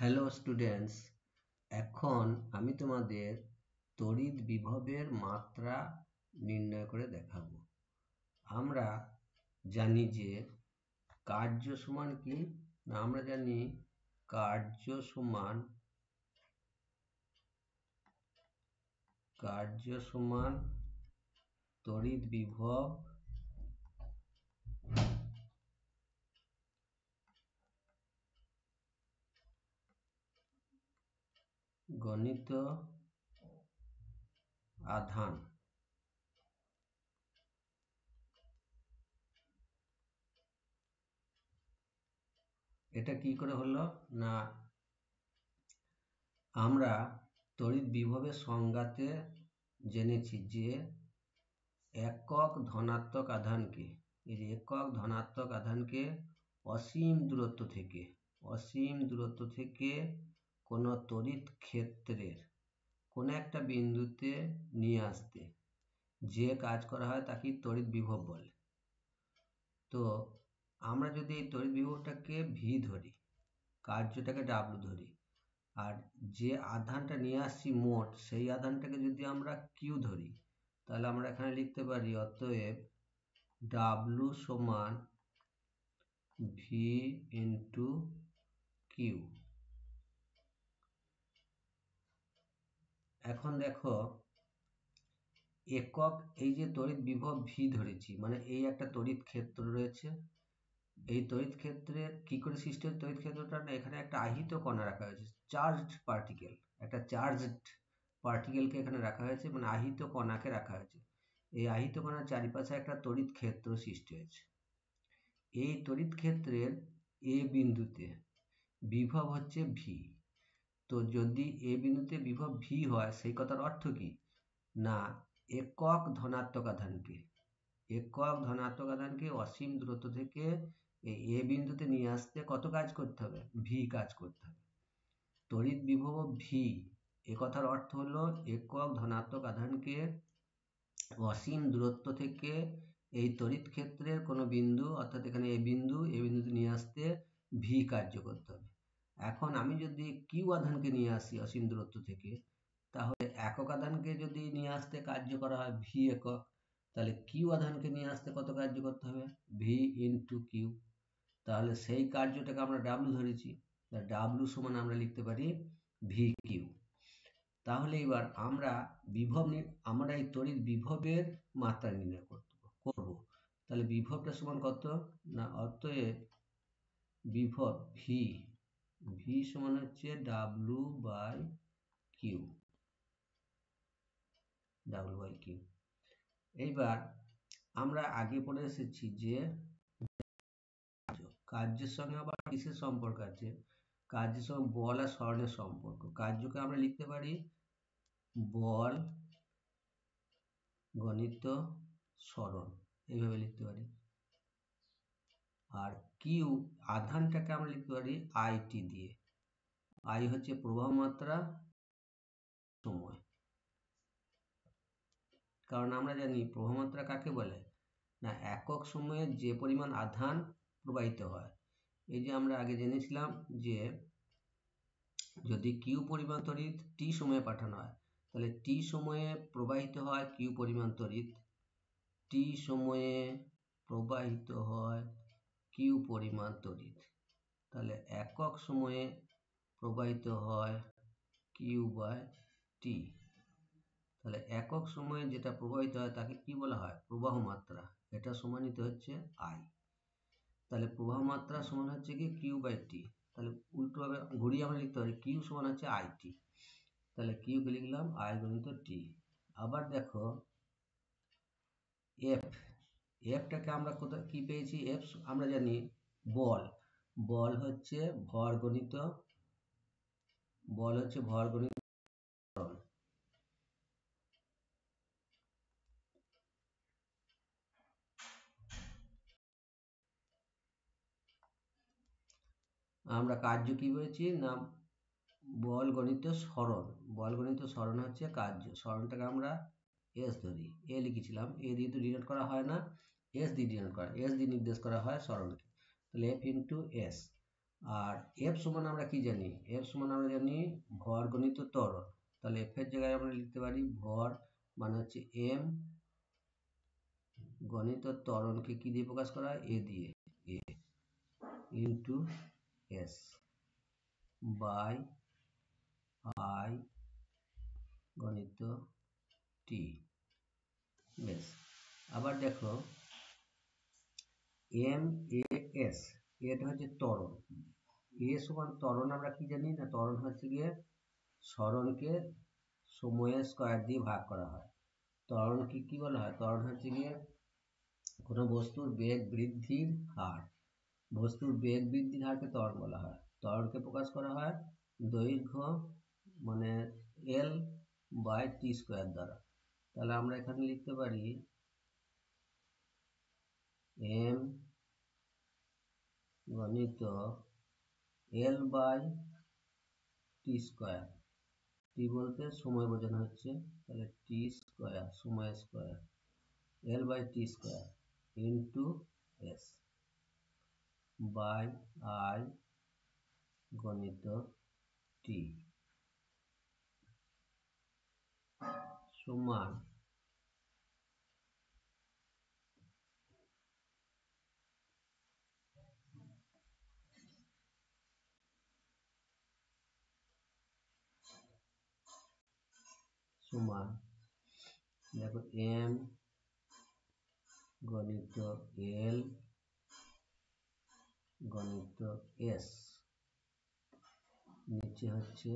Hello students, এখন আমি তোমাদের তড়িৎ বিভবের মাত্রা নির্ণয় করে দেখাবো। আমরা জানি যে কার্য সমান কি না, আমরা জানি কার্য সমান তড়িৎ বিভব গণিত আধান। এটা কি করে হলো না, আমরা তড়িৎ বিভবের সংজ্ঞাতে জেনেছি যে একক ধনাত্মক আধানকে, এই যে একক ধনাত্মক আধানকে অসীম দূরত্ব থেকে কোনো তড়িৎ ক্ষেত্রের কোনো একটা বিন্দুতে নিয়ে আসতে যে কাজ করা হয় তাকে তড়িৎ বিভব বলে। তো আমরা যদি এই তড়িৎ বিভবটাকে ভি ধরি, কার্যটাকে ডাব্লু ধরি, আর যে আধানটা নিয়ে আসছি মোট, সেই আধানটাকে যদি আমরা কিউ ধরি, তাহলে আমরা এখানে লিখতে পারি অতএব ডাব্লু সমান ভি ইন্টু কিউ। এখন দেখো, একক এই যে তড়িৎ বিভব ভি ধরেছি, মানে এই একটা তড়িৎ ক্ষেত্র রয়েছে। এই তড়িৎ ক্ষেত্রে কি করে সৃষ্টি হয় তড়িৎ ক্ষেত্রটা, না এখানে একটা আহিত কণা রাখা হয়েছে, চার্জড পার্টিকেল, একটা চার্জড পার্টিকেলকে এখানে রাখা হয়েছে, মানে আহিত কণাকে রাখা হয়েছে। এই আহিত কণার চারিপাশে একটা তড়িৎ ক্ষেত্র সৃষ্টি হয়েছে। এই তড়িৎ ক্ষেত্রের এ বিন্দুতে বিভব হচ্ছে ভি। তো যদি এ বিন্দুতে বিভব ভি হয়, সেই কথার অর্থ কি না, একক ধনাত্মক আধানকে অসীম দূরত্ব থেকে এই এ বিন্দুতে নিয়ে আসতে কত কাজ করতে হবে, ভি কাজ করতে হবে। তড়িৎ বিভব ভি, এ কথার অর্থ হলো একক ধনাত্মক আধানকে অসীম দূরত্ব থেকে এই তড়িৎ ক্ষেত্রের কোনো বিন্দু, অর্থাৎ এখানে এ বিন্দুতে নিয়ে আসতে ভি কার্য করতে হবে। এখন আমি যদি কিউ আধানকে নিয়ে আসি অসীম দূরত্ব থেকে, তাহলে একক আধানকে যদি নিয়ে আসতে কার্য করা হয় ভি একক, তাহলে কিউ আধানকে নিয়ে আসতে কত কার্য করতে হবে, ভি ইন্টু কিউ। তাহলে সেই কার্যটাকে আমরা ডাব্লু ধরেছি, ডাব্লু সমান আমরা লিখতে পারি ভি কিউ। তাহলে এবার আমরা এই তড়িৎ বিভবের মাত্রা নির্ণয় করব। তাহলে বিভবটা সমান কত না, অতএব বিভব ভি সমান হচ্ছে ডাব্লু বাই কিউ। এইবার আমরা আগে পড়ে এসেছি যে কার্যের সঙ্গে আবার কিসের সম্পর্ক আছে, কার্যের সঙ্গে বল আর স্মরণের সম্পর্ক। কার্যকে আমরা লিখতে পারি বল গণিত স্মরণ, এইভাবে লিখতে পারি। আর কিউ আধানটাকে আমরা লিখতে পারি আইটি দিয়ে। আই হচ্ছে প্রবাহ মাত্রা, সময়। কারণ আমরা জানি প্রবাহ মাত্রা কাকে বলে না, একক সময়ে যে পরিমাণ আধান প্রবাহিত হয়। এই যে আমরা আগে জেনেছিলাম যে যদি কিউ পরিমাণ তড়িৎ টি সময়ে পাঠানো হয়, তাহলে টি সময়ে প্রবাহিত হয় কিউ পরিমাণ তড়িৎ, টি সময়ে প্রবাহিত হয় কিউ পরিমাণ তড়িৎ। তাহলে একক সময়ে প্রবাহিত হয় কিউ বাই টি। তাহলে একক সময়ে যেটা প্রবাহিত হয় তাকে কি বলা হয়, প্রবাহ মাত্রা। এটা সমানিত হচ্ছে আই। তাহলে প্রবাহ মাত্রা সমান হচ্ছে কি কিউ বাই টি। তাহলে উল্টোভাবে ঘুরিয়ে আমরা লিখতে পারি কিউ সমান হচ্ছে আই টি। তাহলে কিউকে লিখলাম আই গুণিত টি। আবার দেখো এফটাকে আমরা কোথায় কি পেয়েছি, এফ আমরা জানি বল হচ্ছে ভর গণিত আমরা কার্য কি বলেছি না, বল গণিত স্মরণ হচ্ছে কার্য। স্মরণটাকে আমরা এস ধরি, এ লিখেছিলাম, এ দিয়ে তো ডিনোট করা হয় না, এস দিয়ে নির্দেশ করা হয় স্মরণকে। তাহলে এফ ইন্টু এস। আর এফ সমান আমরা কি জানি, এফ সমান আমরা জানি ভর গণিত ত্বরণ। তাহলে এফ এর জায়গায় আমরা লিখতে পারি ভর মানে হচ্ছে এম গণিত ত্বরণকে কি দিয়ে প্রকাশ করা হয়, এ দিয়ে, এ ইন্টু এস বাই আই গণিত টি। বেশ, আবার দেখো এম এ এস, এটা হচ্ছে ত্বরণ। এ সমান ত্বরণ আমরা কি জানি না, ত্বরণ হচ্ছে গিয়ে সরণকে সময়ের স্কয়ার দিয়ে ভাগ করা হয়। ত্বরণকে কি বলা হয়, ত্বরণ হচ্ছে গিয়ে কোনো বস্তুর বেগ বৃদ্ধির হার, বস্তুর বেগ বৃদ্ধির হারকে ত্বরণ বলা হয়। ত্বরণকে প্রকাশ করা হয় দৈর্ঘ্য মানে এল বাই টি স্কয়ার দ্বারা। তাহলে আমরা এখানে লিখতে পারি এম গণিত এল বাই টি স্কয়ার, টি বলতে সময় বোঝানো হচ্ছে, তাহলে টি স্কয়ার সময় square L by T square into S by I গণিত টি সমান সমান দেখো এম গণিত এল গণিত এস, নিচে হচ্ছে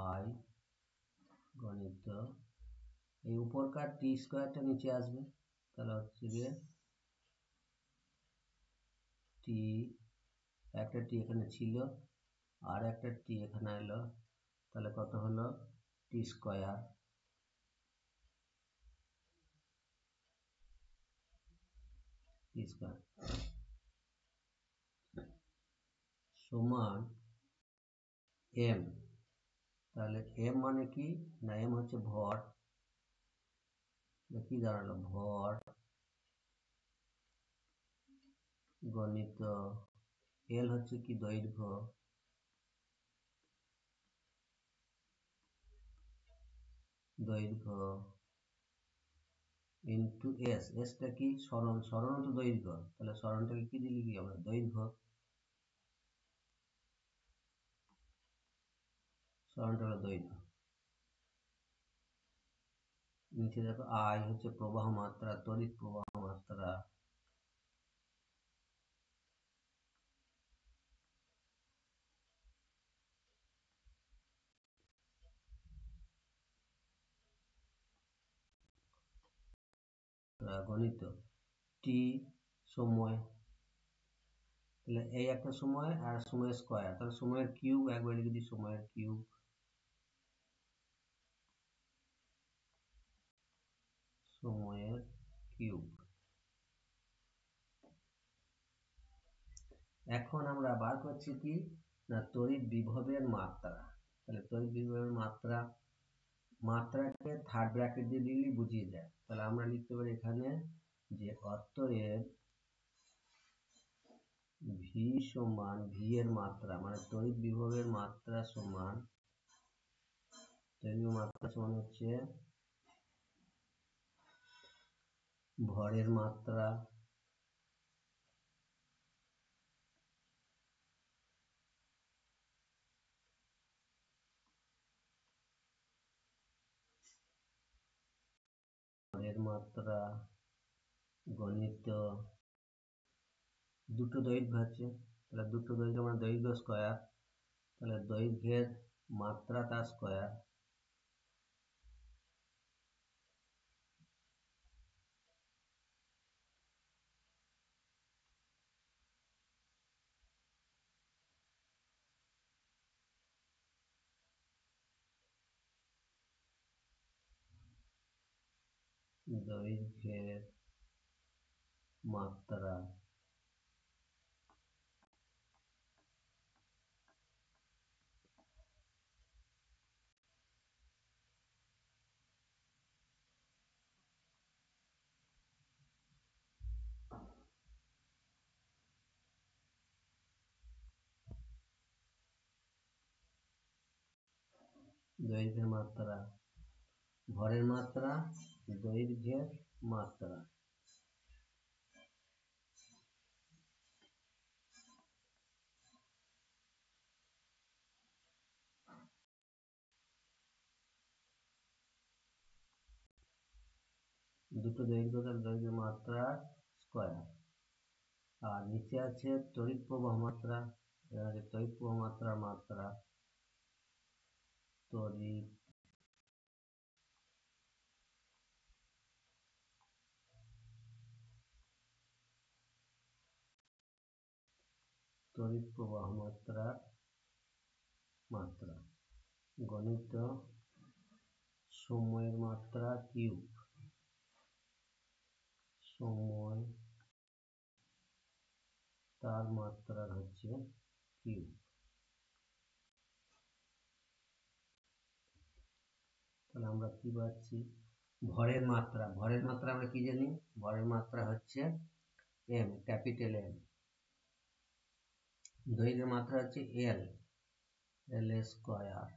আই গণিত, এই উপরকার টি স্কয়ারটা নিচে আসবে, তাহলে হচ্ছে গিয়ে টি, একটা টি এখানে ছিল আর একটা টি এখানে এলো, তাহলে কত হলো টি স্কয়ার সমান এম। তাহলে এম মানে কি না, এম হচ্ছে ভর, কি দাঁড়ালো ভর গণিত এল হচ্ছে কি দৈর্ঘ্য, দৈর্ঘ্য ইন্টু এস, এসটা কি সরণ, সরণ তো দৈর্ঘ্য, তাহলে সরণটাকে কি দিয়ে লিখি আমরা দৈর্ঘ্য, সরণটা হলো দৈর্ঘ্য। নিচে দেখো আই হচ্ছে প্রবাহ মাত্রা, তড়িৎ প্রবাহ মাত্রা, গণিত টি সময়, তাহলে এই একটা সময় আর সময়ের স্কয়ার, তাহলে সময়ের কিউব, একবার লিখে দিই সময়ের কিউব, সময়ের কিউব। এখন আমরা বার করছি কি না তড়িৎ বিভবের মাত্রা। তাহলে তড়িৎ বিভবের মাত্রা, মাত্রাকে থার্ড ব্র্যাকেট দিয়ে দিলেই বুঝিয়ে যায়। তাহলে আমরা লিখতে পারি এখানে যে অতএব ভি সমান, ভি এর মাত্রা মানে তড়িৎ বিভবের মাত্রা সমান, তড়িৎ বিভবের মাত্রা সমান হচ্ছে ভরের মাত্রা ভরের মাত্রা গণিত দুটো দৈর্ঘ্য আছে, তাহলে দুটো দৈর্ঘ্য মানে দৈর্ঘ্য স্কয়ার, তাহলে দৈর্ঘ্যের মাত্রা তার স্কয়ার দৈর্ঘ্যের মাত্রা দৈর্ঘ্যের মাত্রা, ভরের মাত্রা, দৈর্ঘ্যের মাত্রা। দুটো দৈর্ঘ্য তার দৈর্ঘ্যের মাত্রা স্কয়ার। আর নিচে আছে তড়িৎ প্রবাহ মাত্রা, তড়িৎ প্রবাহ মাত্রার মাত্রা, তড়িৎ প্রবাহ মাত্রার মাত্রা গণিত সময়ের মাত্রা কিউব, সময় তার মাত্রার হচ্ছে কিউব। তাহলে আমরা কি পাচ্ছি? ভরের মাত্রা, ভরের মাত্রা আমরা কি জানি? ভরের মাত্রা হচ্ছে এম, ক্যাপিটাল এম। দৈর্ঘ্যের মাত্রা হচ্ছে এল, এল স্কয়ার,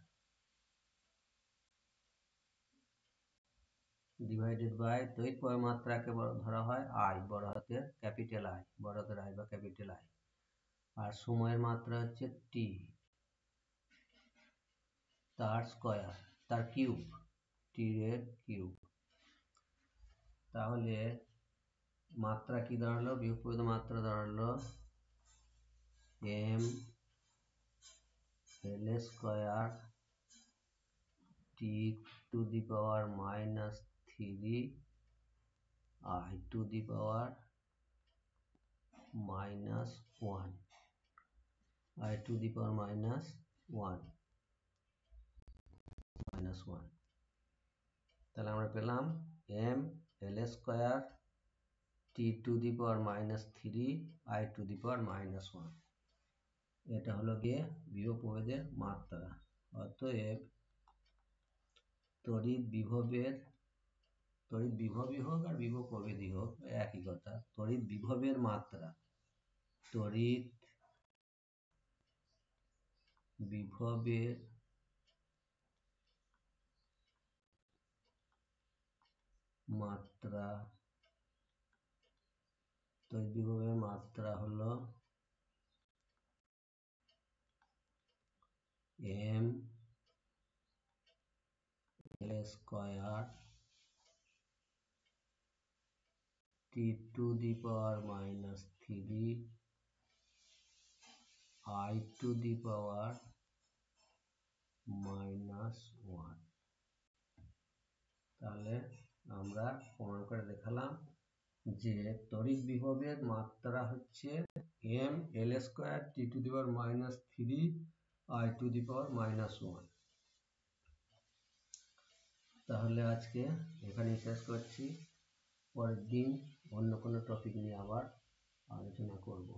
ডিভাইডেড বাই তড়িৎ প্রবাহের মাত্রাকে ধরা হয় আই, বড় হাতের ক্যাপিটাল আই, বড় হাতের আই বা ক্যাপিটাল আই। আর সময়ের মাত্রা হচ্ছে টি, তার স্কয়ার, তার কিউব, টি এর কিউব। তাহলে মাত্রা কি দাঁড়ালো? বিভব মাত্রা দাঁড়ালো M L square T to the power minus 3 I to the power minus 1, I to the power minus 1। তাহলে আমরা পেলাম M L square T to the power minus 3 I to the power minus 1। এটা হলো গিয়ে বিভব প্রভেদের মাত্রা। অতএব তড়িৎ বিভবই হোক আর বিভব প্রভেদই হোক একই কথা, তড়িৎ বিভবের মাত্রা, তড়িৎ বিভবের মাত্রা, তড়িৎ বিভবের মাত্রা হলো M L square T to the power minus 3 I to the power minus 1। তাহলে আমরা প্রমাণ করে দেখালাম যে তড়িৎ বিভবের মাত্রা হচ্ছে M L square T to the power minus 3 I to the power minus 1। তাহলে আজকে এখানেই শেষ করছি, পরের দিন অন্য কোনো টপিক নিয়ে আবার আলোচনা করব।